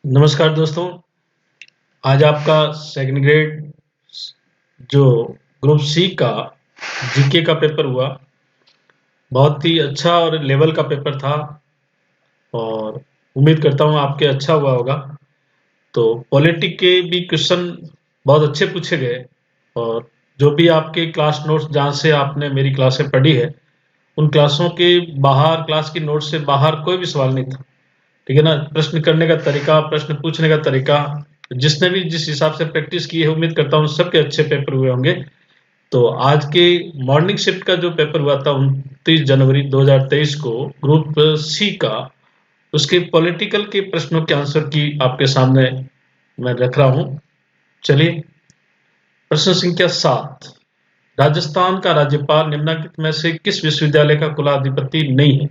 नमस्कार दोस्तों। आज आपका सेकंड ग्रेड जो ग्रुप सी का जीके का पेपर हुआ, बहुत ही अच्छा और लेवल का पेपर था और उम्मीद करता हूँ आपके अच्छा हुआ होगा। तो पॉलिटिक के भी क्वेश्चन बहुत अच्छे पूछे गए और जो भी आपके क्लास नोट्स जहाँ से आपने मेरी क्लासें पढ़ी है, उन क्लासों के बाहर, क्लास की नोट से बाहर कोई भी सवाल नहीं था। ठीक है ना? प्रश्न करने का तरीका, प्रश्न पूछने का तरीका, जिसने भी जिस हिसाब से प्रैक्टिस की है, उम्मीद करता हूँ सबके अच्छे पेपर हुए होंगे। तो आज के मॉर्निंग शिफ्ट का जो पेपर हुआ था 29 जनवरी 2023 को ग्रुप सी का, उसके पॉलिटिकल के प्रश्नों के आंसर की आपके सामने मैं रख रहा हूँ। चलिए, प्रश्न संख्या 7। राजस्थान का राज्यपाल निम्नलिखित में से किस विश्वविद्यालय का कुलाधिपति नहीं है?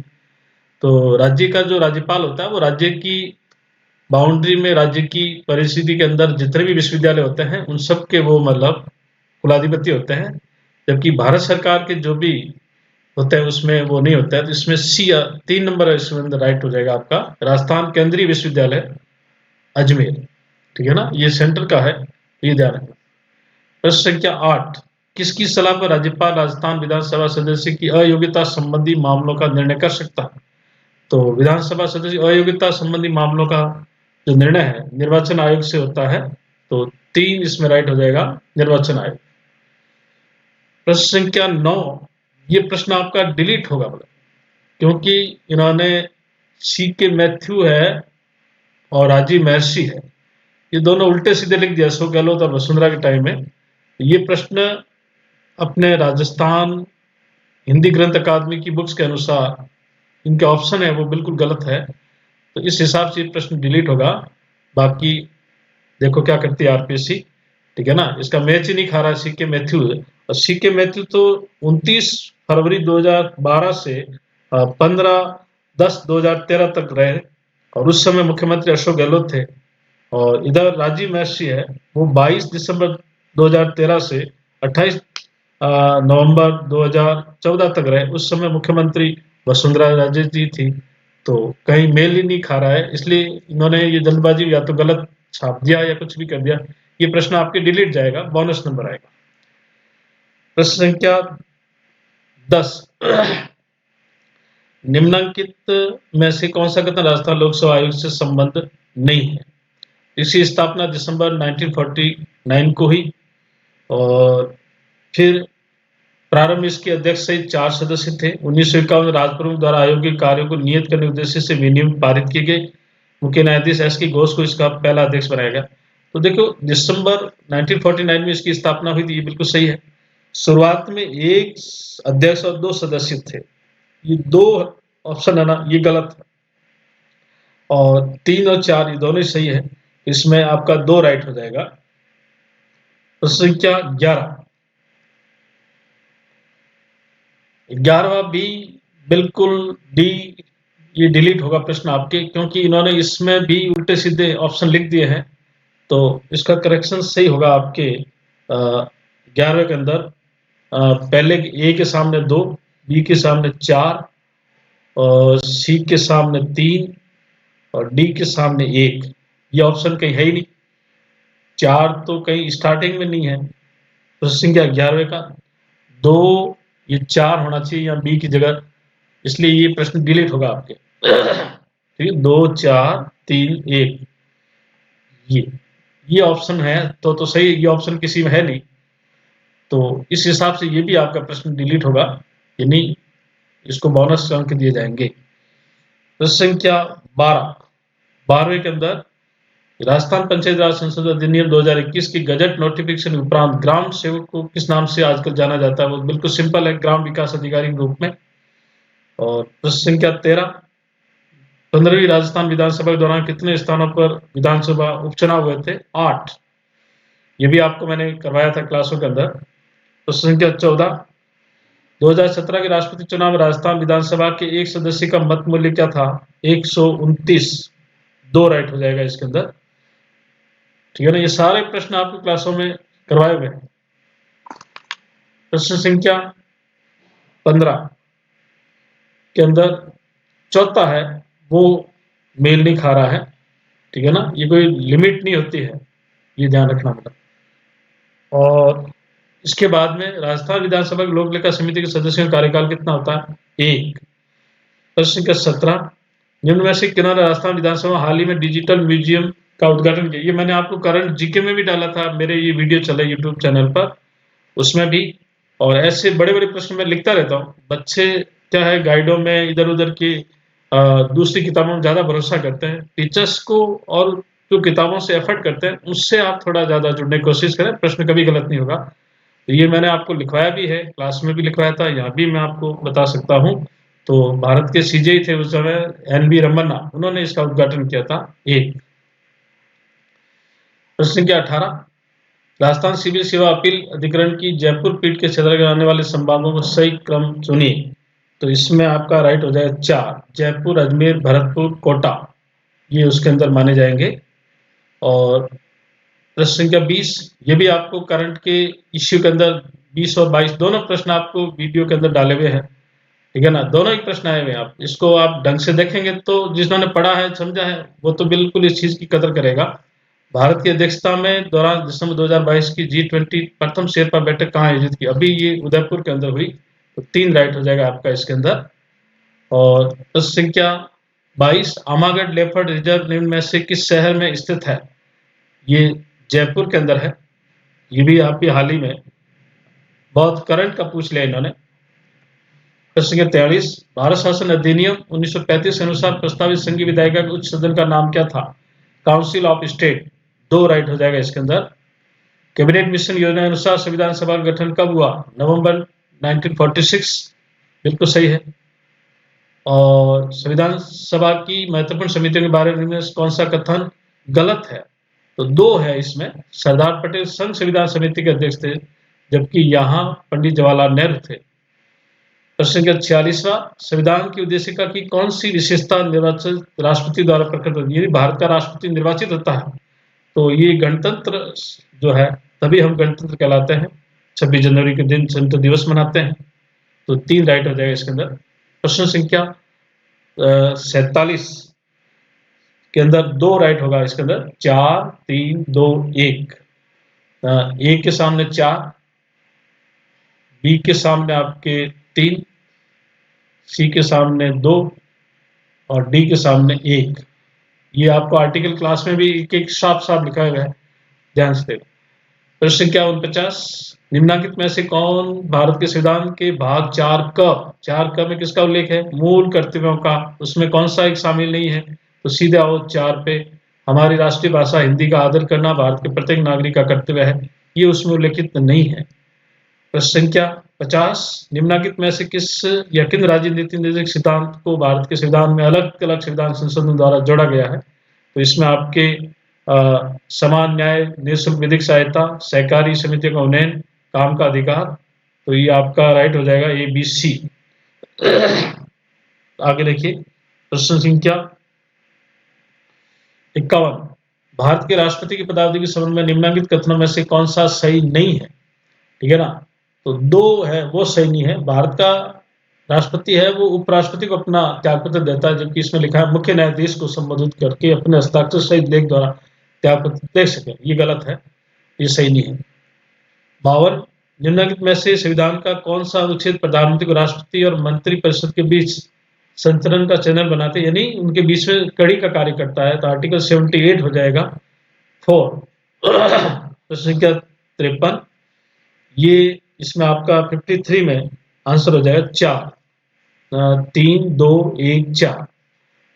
तो राज्य का जो राज्यपाल होता है वो राज्य की बाउंड्री में, राज्य की परिस्थिति के अंदर जितने भी विश्वविद्यालय होते हैं उन सब के वो मतलब कुलाधिपति होते हैं। जबकि भारत सरकार के जो भी होते हैं उसमें वो नहीं होता है। तो इसमें सी 3 नंबर इसमें अंदर राइट हो जाएगा आपका, राजस्थान केंद्रीय विश्वविद्यालय अजमेर। ठीक है ना? ये सेंटर का है, ये ध्यान रखना। प्रश्न संख्या 8। किसकी सलाह पर राज्यपाल राजस्थान विधानसभा सदस्य की अयोग्यता संबंधी मामलों का निर्णय कर सकता है? तो विधानसभा सदस्य अयोग्यता संबंधी मामलों का जो निर्णय है निर्वाचन आयोग से होता है। तो 3 इसमें राइट हो जाएगा, निर्वाचन आयोग। प्रश्न संख्या 9। ये प्रश्न आपका डिलीट होगा क्योंकि इन्होंने सी के मैथ्यू है और राजीव महर्षि है, ये दोनों उल्टे सीधे लिख दिया अशोक गहलोत और वसुंधरा के टाइम में। ये प्रश्न अपने राजस्थान हिंदी ग्रंथ अकादमी की बुक्स के अनुसार इनके ऑप्शन है वो बिल्कुल गलत है। तो इस हिसाब से ये प्रश्न डिलीट होगा। बाकी देखो क्या करती है आरपीएससी। ठीक है ना? इसका मैच ही नहीं खा रहा सी के मैथ्यू। और सी के मैथ्यू तो 29 फरवरी 2012 से 15/10/2013 तक रहे और उस समय मुख्यमंत्री अशोक गहलोत थे। और इधर राजीव महर्षि है, वो 22 दिसंबर 2013 से 28 नवंबर 2014 तक रहे। उस समय मुख्यमंत्री वसुंधरा राजे जी थी। तो कहीं मेल ही नहीं खा रहा है, इसलिए इन्होंने ये जल्दबाजी या तो गलत छाप दिया या कुछ भी कर दिया। ये प्रश्न आपके डिलीट जाएगा, बोनस नंबर आएगा। प्रश्न संख्या 10। निम्नलिखित में से कौन सा कथन राजस्थान लोकसेवा आयोग से संबंध नहीं है? इसकी स्थापना दिसंबर 1949 को हुई और फिर प्रारंभ इसके अध्यक्ष सहित 4 सदस्य थे। 1951 राजप्रमुख द्वारा आयोग के कार्यों को नियत करने के उद्देश्य से विनियम पारित किए गए। मुख्य न्यायाधीश एस के घोष को इसका पहला अध्यक्ष बनाया गया। तो देखो, दिसंबर 1949 में इसकी स्थापना हुई थी, ये बिल्कुल सही है। शुरुआत में 1 अध्यक्ष और 2 सदस्य थे, ये 2 ऑप्शन है ना, ये गलत है। और 3 और 4 ये दोनों ही सही है, इसमें आपका 2 राइट हो जाएगा। प्रश्न संख्या 11। 11वां बी, बिल्कुल डी, ये डिलीट होगा प्रश्न आपके, क्योंकि इन्होंने इसमें भी उल्टे सीधे ऑप्शन लिख दिए हैं। तो इसका करेक्शन सही होगा आपके 11वें के अंदर पहले ए के सामने 2, बी के सामने 4 और सी के सामने 3 और डी के सामने 1। ये ऑप्शन कहीं है ही नहीं, 4 तो कहीं स्टार्टिंग में नहीं है। प्रश्न संख्या 11वें का 2, ये 4 होना चाहिए या बी की जगह, इसलिए ये प्रश्न डिलीट होगा आपके। ठीक है, 2 4 3 1, ये ऑप्शन है तो सही, ये ऑप्शन किसी में है नहीं, तो इस हिसाब से ये भी आपका प्रश्न डिलीट होगा, यानी इसको बोनस अंक दिए जाएंगे। प्रश्न संख्या 12। 12वें के अंदर राजस्थान पंचायत राज संशोधन अधिनियम 2021 की गजट नोटिफिकेशन उपरांत ग्राम सेवक को किस नाम से आजकल जाना जाता है? वो बिल्कुल सिंपल है, ग्राम विकास अधिकारी के रूप में। और प्रश्न संख्या 13। 15वीं राजस्थान विधानसभा के दौरान कितने स्थानों पर विधानसभा उपचुनाव हुए थे? 8। ये भी आपको मैंने करवाया था क्लासों के अंदर। प्रश्न संख्या 14। 2017 के राष्ट्रपति चुनाव में राजस्थान विधानसभा के एक सदस्य का मत मूल्य क्या था? 129। 2 राइट हो जाएगा इसके अंदर। ठीक है ना? ये सारे प्रश्न आपकी क्लासों में करवाए हुए हैं। प्रश्न संख्या 15 के अंदर चौथा है, वो मेल नहीं खा रहा है। ठीक है ना, ये कोई लिमिट नहीं होती है, ये ध्यान रखना मतलब। और इसके बाद में राजस्थान विधानसभा की लोक लेखा समिति के सदस्यों का कार्यकाल कितना होता है? 1। प्रश्न संख्या 17, निम्न में से किन्होंने राजस्थान विधानसभा हाल ही में डिजिटल म्यूजियम का उद्घाटन किया? ये मैंने आपको करंट जीके में भी डाला था, मेरे ये वीडियो चले यूट्यूब चैनल पर, उसमें भी। और ऐसे बड़े बड़े प्रश्न मैं लिखता रहता हूँ। बच्चे क्या है, गाइडों में इधर उधर की दूसरी किताबों में ज़्यादा भरोसा करते हैं, टीचर्स को और जो किताबों से एफर्ट करते हैं उससे आप थोड़ा ज़्यादा जुड़ने की कोशिश करें, प्रश्न कभी गलत नहीं होगा। तो ये मैंने आपको लिखवाया भी है, क्लास में भी लिखवाया था, यहाँ भी मैं आपको बता सकता हूँ। तो भारत के सीजे थे उस समय, एन.वी. रमन्ना, उन्होंने इसका उद्घाटन किया था। 1। प्रश्न संख्या 18, राजस्थान सिविल सेवा अपील अधिकरण की जयपुर पीठ के क्षेत्र में आने वाले संभागों को सही क्रम चुनिए। तो इसमें आपका राइट हो जाएगा 4, जयपुर, अजमेर, भरतपुर, कोटा, ये उसके अंदर माने जाएंगे। और प्रश्न संख्या 20, ये भी आपको करंट के इश्यू के अंदर 20 और 22 दोनों प्रश्न आपको वीडियो के अंदर डाले हुए हैं, ठीक है ना, दोनों ही प्रश्न आए हुए हैं। आप इसको आप ढंग से देखेंगे तो जिन्होंने पढ़ा है, समझा है, वो तो बिल्कुल इस चीज की कदर करेगा। भारत की अध्यक्षता में दौरान दिसंबर 2022 की G20 प्रथम शेरपा बैठक कहाँ आयोजित की? अभी ये उदयपुर के अंदर हुई। तो 3 राइट हो जाएगा आपका इसके अंदर। और प्रश्न संख्या 22, आमागढ़ लेपर्ड रिजर्व निम्न में से किस शहर में स्थित है? ये जयपुर के अंदर है। ये भी आपकी हाल ही में बहुत करंट का पूछ लिया इन्होंने। प्रश्न संख्या 43, भारत शासन अधिनियम 1935 के अनुसार प्रस्तावित संघीय विधायिका के उच्च सदन का नाम क्या था? काउंसिल ऑफ स्टेट, 2 राइट हो जाएगा इसके अंदर। कैबिनेट मिशन योजना के अनुसार संविधान सभा का गठन कब हुआ? नवंबर 1946, बिल्कुल सही है। और संविधान सभा की महत्वपूर्ण समितियों के बारे में कौन सा कथन गलत है? तो 2 है इसमें। सरदार पटेल संघ संविधान समिति के अध्यक्ष थे, जबकि यहाँ पंडित जवाहरलाल नेहरू थे। प्रश्न संख्या 46वां, संविधान की उद्देशिका की कौन सी विशेषता निर्वाचित राष्ट्रपति द्वारा प्रकट होती है? यदि भारत का राष्ट्रपति निर्वाचित होता है तो ये गणतंत्र जो है, तभी हम गणतंत्र कहलाते हैं। 26 जनवरी के दिन गणतंत्र दिवस मनाते हैं। तो 3 राइट हो जाएगा इसके अंदर। प्रश्न संख्या 47 के अंदर 2 राइट होगा इसके अंदर। 4, 3, 2, 1। ए के सामने 4, बी के सामने आपके 3, सी के सामने 2 और डी के सामने 1। ये आपको आर्टिकल क्लास में भी एक एक साफ साफ लिखा हुआ है, ध्यान से देखो। प्रश्न संख्या 49, निम्नलिखित में से कौन भारत के संविधान के भाग 4 क में किसका उल्लेख है? मूल कर्तव्यों का। उसमें कौन सा एक शामिल नहीं है? तो सीधे आओ 4 पे। हमारी राष्ट्रीय भाषा हिंदी का आदर करना भारत के प्रत्येक नागरिक का कर्तव्य है, ये उसमें उल्लेखित नहीं है। प्रश्न संख्या 50, निम्नलिखित में से किस या किन राजनीति निर्देशक सिद्धांत को भारत के संविधान में अलग अलग संविधान संशोधन द्वारा जोड़ा गया है? तो इसमें आपके समान न्याय, निःशुल्क विधिक सहायता, सहकारी समितियों का उन्नयन, काम का अधिकार। तो ये आपका राइट हो जाएगा ABC। आगे देखिए, प्रश्न संख्या 51, भारत के राष्ट्रपति की पदावधि के संबंध में निम्नलिखित कथनों में से कौन सा सही नहीं है? ठीक है ना, तो 2 है वो सही नहीं है। भारत का राष्ट्रपति है वो उपराष्ट्रपति को अपना त्यागपत्र देता है, जबकि इसमें लिखा है मुख्य न्यायाधीश को संबोधित करके अपने हस्ताक्षर सहित लेख द्वारा त्यागपत्र दे सके। ये गलत है, ये सही नहीं है। 52, निम्नलिखित में से संविधान का कौन सा अनुच्छेद प्रधानमंत्री को राष्ट्रपति और मंत्री परिषद के बीच संचरण का चैनल बनाते, यानी उनके बीच में कड़ी का कार्य करता है? तो आर्टिकल 78 हो जाएगा 4। प्रश्न संख्या 53, ये इसमें आपका 53 में आंसर हो जाएगा 4, 3, 2, 1, 4।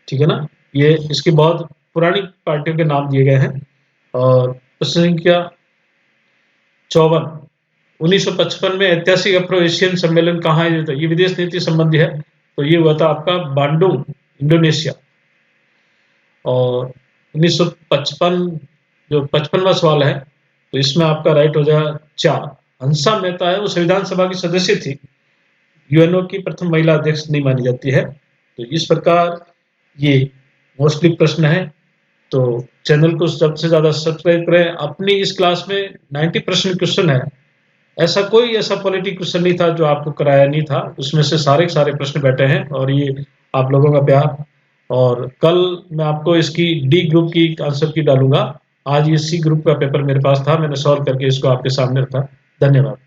ठीक है ना, ये इसकी बहुत पुरानी पार्टियों के नाम दिए गए हैं। और प्रश्न संख्या 54, 1955 में ऐतिहासिक अफ्रो एशियन सम्मेलन कहाँ आयोजित है? ये विदेश नीति संबंधी है, तो ये हुआ था आपका बांडुंग, इंडोनेशिया। और 1955 जो 55वां सवाल है, तो इसमें आपका राइट हो जाएगा 4, हंसा मेहता है वो संविधान सभा की सदस्य थी, यूएनओ की प्रथम महिला अध्यक्ष नहीं मानी जाती है। तो इस प्रकार ये मोस्टली प्रश्न है। तो चैनल को सबसे से ज्यादा सब्सक्राइब करें। अपनी इस क्लास में 90% क्वेश्चन है, ऐसा कोई ऐसा पॉलिटी क्वेश्चन नहीं था जो आपको कराया नहीं था, उसमें से सारे प्रश्न बैठे हैं। और ये आप लोगों का प्यार और कल मैं आपको इसकी डी ग्रुप की आंसर की डालूँगा। आज ये सी ग्रुप का पेपर मेरे पास था, मैंने सॉल्व करके इसको आपके सामने रखा। धन्यवाद।